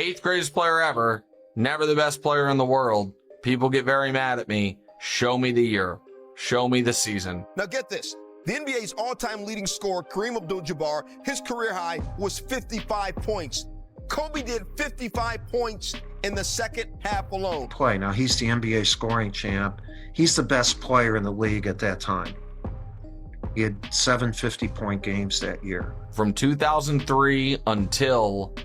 Eighth greatest player ever, never the best player in the world. People get very mad at me. Show me the year. Show me the season. Now get this. The NBA's all-time leading scorer, Kareem Abdul-Jabbar, his career high was 55 points. Kobe did 55 points in the second half alone. Now, he's the NBA scoring champ. He's the best player in the league at that time. He had 7 50-point games that year. From 2003 until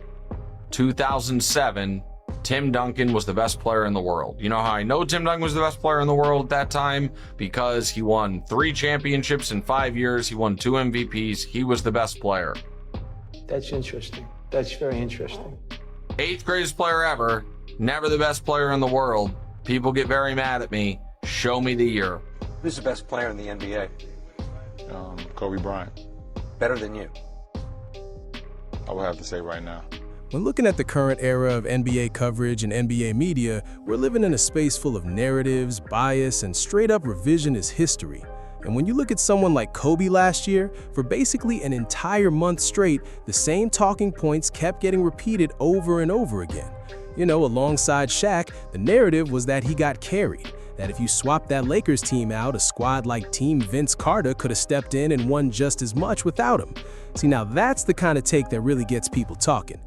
2007, Tim Duncan was the best player in the world. You know how I know Tim Duncan was the best player in the world at that time? Because he won 3 championships in 5 years. He won 2 MVPs. He was the best player. That's interesting. That's very interesting. Eighth greatest player ever, never the best player in the world. People get very mad at me. Show me the year. Who's the best player in the NBA? Kobe Bryant. Better than you? I would have to say right now. When looking at the current era of NBA coverage and NBA media, we're living in a space full of narratives, bias, and straight-up revisionist history. And when you look at someone like Kobe last year, for basically an entire month straight, the same talking points kept getting repeated over and over again. You know, alongside Shaq, the narrative was that he got carried, that if you swapped that Lakers team out, a squad like Team Vince Carter could have stepped in and won just as much without him. See, now that's the kind of take that really gets people talking.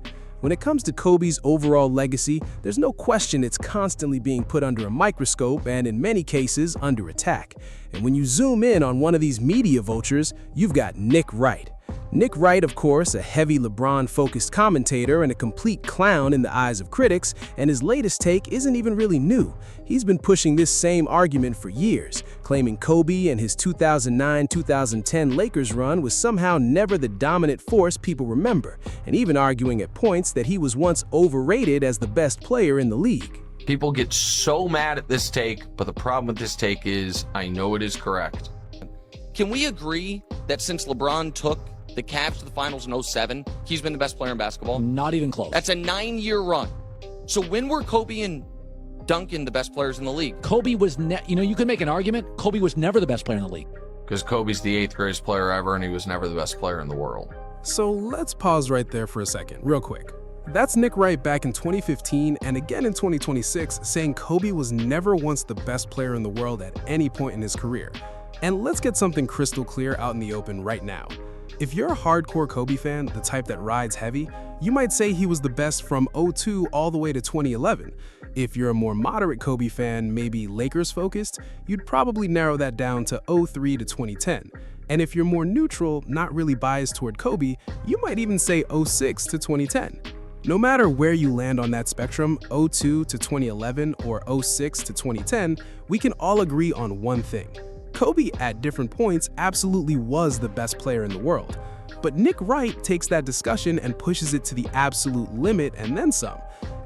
When it comes to Kobe's overall legacy, there's no question it's constantly being put under a microscope and, in many cases, under attack. And when you zoom in on one of these media vultures, you've got Nick Wright. Nick Wright, of course, a heavy LeBron-focused commentator and a complete clown in the eyes of critics, and his latest take isn't even really new. He's been pushing this same argument for years, claiming Kobe and his 2009-2010 Lakers run was somehow never the dominant force people remember, and even arguing at points that he was once overrated as the best player in the league. People get so mad at this take, but the problem with this take is I know it is correct. Can we agree that since LeBron took the Cavs to the finals in 07, he's been the best player in basketball? Not even close. That's a 9-year run. So when were Kobe and Duncan the best players in the league? Kobe was, you could make an argument, Kobe was never the best player in the league. Because Kobe's the 8th greatest player ever, and he was never the best player in the world. So let's pause right there for a second, real quick. That's Nick Wright back in 2015 and again in 2026 saying Kobe was never once the best player in the world at any point in his career. And let's get something crystal clear out in the open right now. If you're a hardcore Kobe fan, the type that rides heavy, you might say he was the best from 02 all the way to 2011. If you're a more moderate Kobe fan, maybe Lakers focused, you'd probably narrow that down to 03 to 2010. And if you're more neutral, not really biased toward Kobe, you might even say 06 to 2010. No matter where you land on that spectrum, 02 to 2011 or 06 to 2010, we can all agree on one thing. Kobe, at different points, absolutely was the best player in the world. But Nick Wright takes that discussion and pushes it to the absolute limit and then some.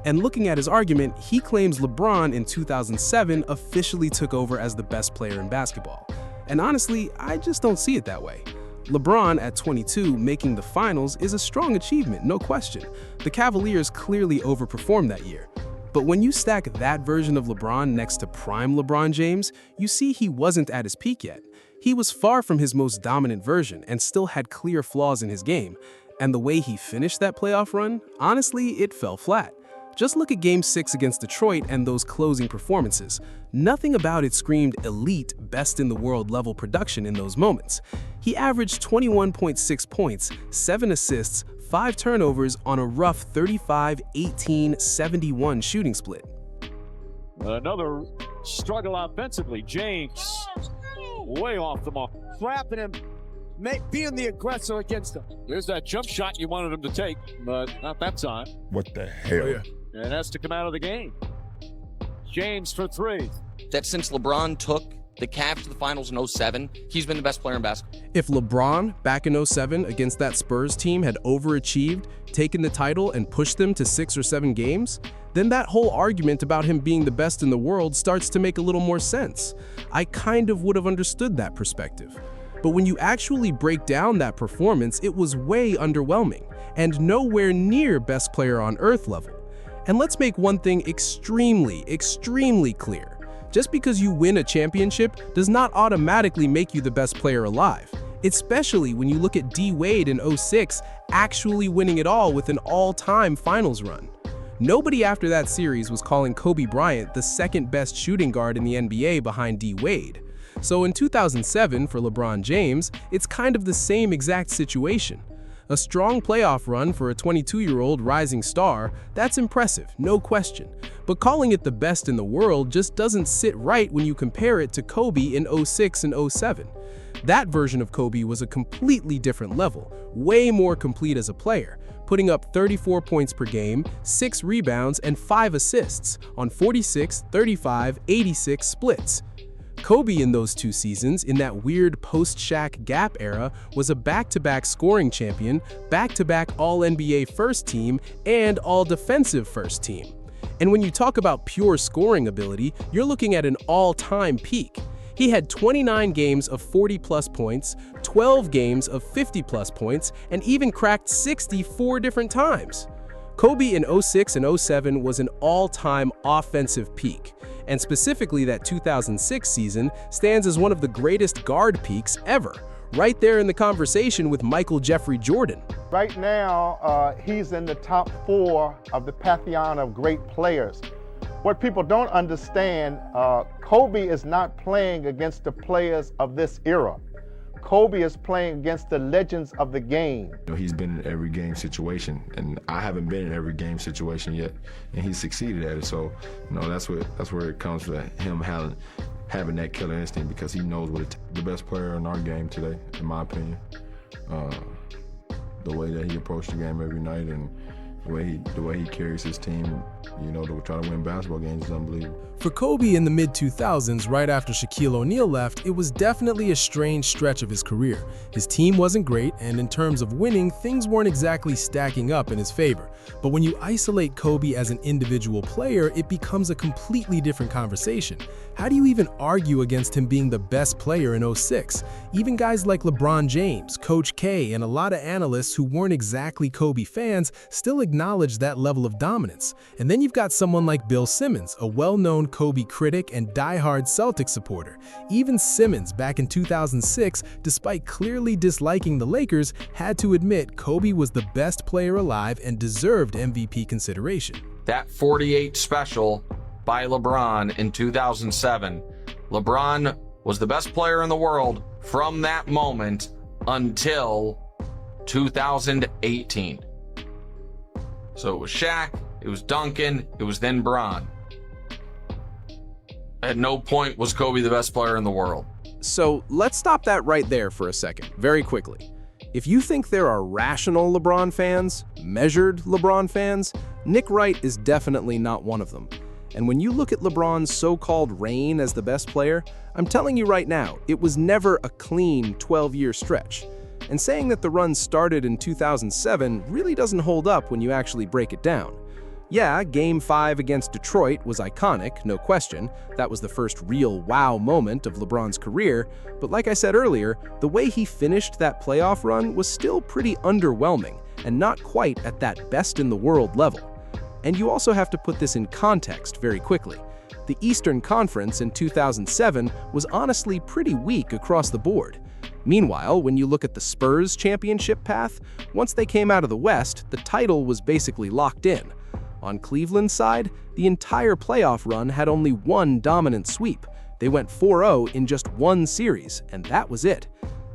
And looking at his argument, he claims LeBron in 2007 officially took over as the best player in basketball. And honestly, I just don't see it that way. LeBron, at 22, making the finals is a strong achievement, no question. The Cavaliers clearly overperformed that year. But when you stack that version of LeBron next to prime LeBron James, you see he wasn't at his peak yet. He was far from his most dominant version and still had clear flaws in his game. And the way he finished that playoff run, honestly, it fell flat. Just look at Game 6 against Detroit and those closing performances. Nothing about it screamed elite, best-in-the-world level production in those moments. He averaged 21.6 points, 7 assists, 5 turnovers on a rough 35-18-71 shooting split. Another struggle offensively. James way off the mark. Trapping him, being the aggressor against him. There's that jump shot you wanted him to take, but not that time. What the hell? And has to come out of the game. James for 3. That since LeBron took the Cavs to the finals in 07, he's been the best player in basketball. If LeBron, back in 07, against that Spurs team had overachieved, taken the title and pushed them to 6 or 7 games, then that whole argument about him being the best in the world starts to make a little more sense. I kind of would have understood that perspective. But when you actually break down that performance, it was way underwhelming and nowhere near best player on earth level. And let's make one thing extremely clear. Just because you win a championship does not automatically make you the best player alive, especially when you look at D. Wade in 06 actually winning it all with an all-time finals run. Nobody after that series was calling Kobe Bryant the second best shooting guard in the NBA behind D. Wade. So in 2007, for LeBron James, it's kind of the same exact situation. A strong playoff run for a 22-year-old rising star, that's impressive, no question. But calling it the best in the world just doesn't sit right when you compare it to Kobe in 06 and 07. That version of Kobe was a completely different level, way more complete as a player, putting up 34 points per game, 6 rebounds, and 5 assists on 46, 35, 86 splits. Kobe in those 2 seasons, in that weird post-Shaq gap era, was a back-to-back scoring champion, back-to-back All-NBA first team, and All-Defensive first team. And when you talk about pure scoring ability, you're looking at an all-time peak. He had 29 games of 40-plus points, 12 games of 50-plus points, and even cracked 60 4 different times. Kobe in 06 and 07 was an all-time offensive peak, and specifically that 2006 season stands as one of the greatest guard peaks ever, right there in the conversation with Michael Jeffrey Jordan. Right now, he's in the top 4 of the pantheon of great players. What people don't understand, Kobe is not playing against the players of this era. Kobe is playing against the legends of the game. He's been in every game situation, and I haven't been in every game situation yet, and he's succeeded at it. So, that's where it comes to him having that killer instinct, because he knows what the best player in our game today, in my opinion. The way that he approached the game every night and the way he carries his team, to try to win basketball games is unbelievable. For Kobe in the mid-2000s, right after Shaquille O'Neal left, it was definitely a strange stretch of his career. His team wasn't great, and in terms of winning, things weren't exactly stacking up in his favor. But when you isolate Kobe as an individual player, it becomes a completely different conversation. How do you even argue against him being the best player in 06? Even guys like LeBron James, Coach K, and a lot of analysts who weren't exactly Kobe fans still acknowledge that level of dominance. And then you've got someone like Bill Simmons, a well-known Kobe critic and diehard Celtics supporter. Even Simmons, back in 2006, despite clearly disliking the Lakers, had to admit Kobe was the best player alive and deserved MVP consideration. That 48 special by LeBron in 2007. LeBron was the best player in the world from that moment until 2018. So it was Shaq, it was Duncan, it was then Bron. At no point was Kobe the best player in the world. So let's stop that right there for a second, very quickly. If you think there are rational LeBron fans, measured LeBron fans, Nick Wright is definitely not one of them. And when you look at LeBron's so-called reign as the best player, I'm telling you right now, it was never a clean 12-year stretch. And saying that the run started in 2007 really doesn't hold up when you actually break it down. Yeah, Game 5 against Detroit was iconic, no question. That was the first real wow moment of LeBron's career. But like I said earlier, the way he finished that playoff run was still pretty underwhelming and not quite at that best-in-the-world level. And you also have to put this in context very quickly. The Eastern Conference in 2007 was honestly pretty weak across the board. Meanwhile, when you look at the Spurs championship path, once they came out of the West, the title was basically locked in. On Cleveland's side, the entire playoff run had only one dominant sweep. They went 4-0 in just one series, and that was it.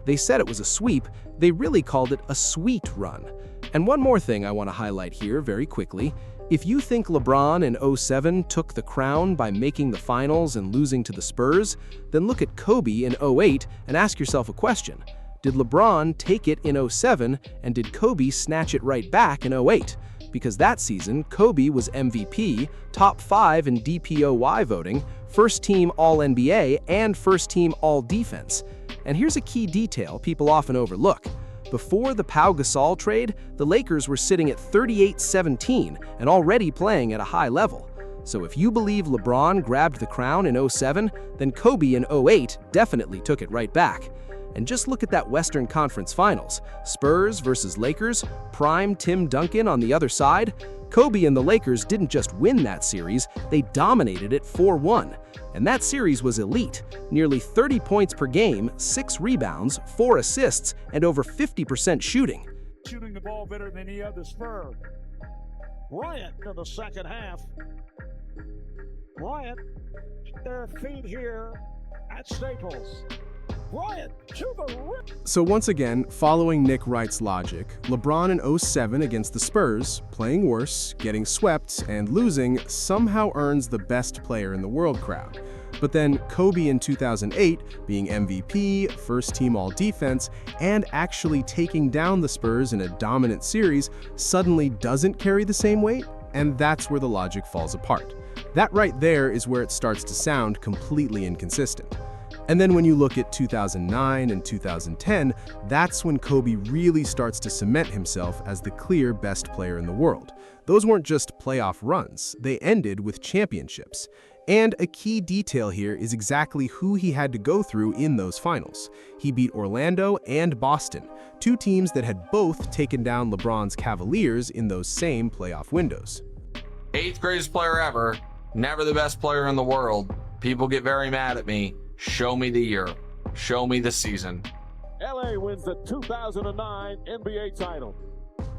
They said it was a sweep, they really called it a sweet run. And one more thing I want to highlight here very quickly. If you think LeBron in 07 took the crown by making the finals and losing to the Spurs, then look at Kobe in 08 and ask yourself a question. Did LeBron take it in 07, and did Kobe snatch it right back in 08? Because that season, Kobe was MVP, top 5 in DPOY voting, first team All-NBA, and first team All-Defense. And here's a key detail people often overlook. Before the Pau Gasol trade, the Lakers were sitting at 38-17 and already playing at a high level. So if you believe LeBron grabbed the crown in 07, then Kobe in 08 definitely took it right back. And just look at that Western Conference Finals. Spurs versus Lakers, prime Tim Duncan on the other side. Kobe and the Lakers didn't just win that series, they dominated it 4-1. And that series was elite. Nearly 30 points per game, 6 rebounds, 4 assists, and over 50% shooting. Shooting the ball better than any other Spur. Bryant in the second half. Bryant, their feet here at Staples. Bryant to the rim. So once again, following Nick Wright's logic, LeBron in 07 against the Spurs, playing worse, getting swept, and losing, somehow earns the best player in the world crowd. But then Kobe in 2008, being MVP, first team all-defense, and actually taking down the Spurs in a dominant series, suddenly doesn't carry the same weight, and that's where the logic falls apart. That right there is where it starts to sound completely inconsistent. And then when you look at 2009 and 2010, that's when Kobe really starts to cement himself as the clear best player in the world. Those weren't just playoff runs, they ended with championships. And a key detail here is exactly who he had to go through in those finals. He beat Orlando and Boston, two teams that had both taken down LeBron's Cavaliers in those same playoff windows. 8th greatest player ever, never the best player in the world. People get very mad at me. Show me the year. Show me the season. LA wins the 2009 NBA title.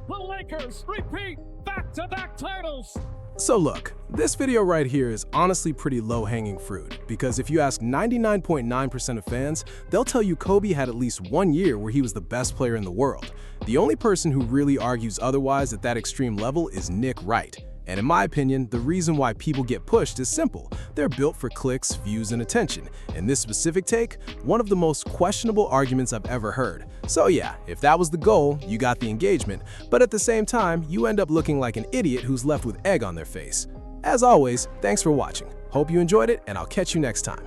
The Lakers repeat back-to-back titles. So look, this video right here is honestly pretty low-hanging fruit, because if you ask 99.9% of fans, they'll tell you Kobe had at least 1 year where he was the best player in the world. The only person who really argues otherwise at that extreme level is Nick Wright. And in my opinion, the reason why people get pushed is simple. They're built for clicks, views, and attention. And this specific take, one of the most questionable arguments I've ever heard. So yeah, if that was the goal, you got the engagement, but at the same time, you end up looking like an idiot who's left with egg on their face. As always, thanks for watching. Hope you enjoyed it, and I'll catch you next time.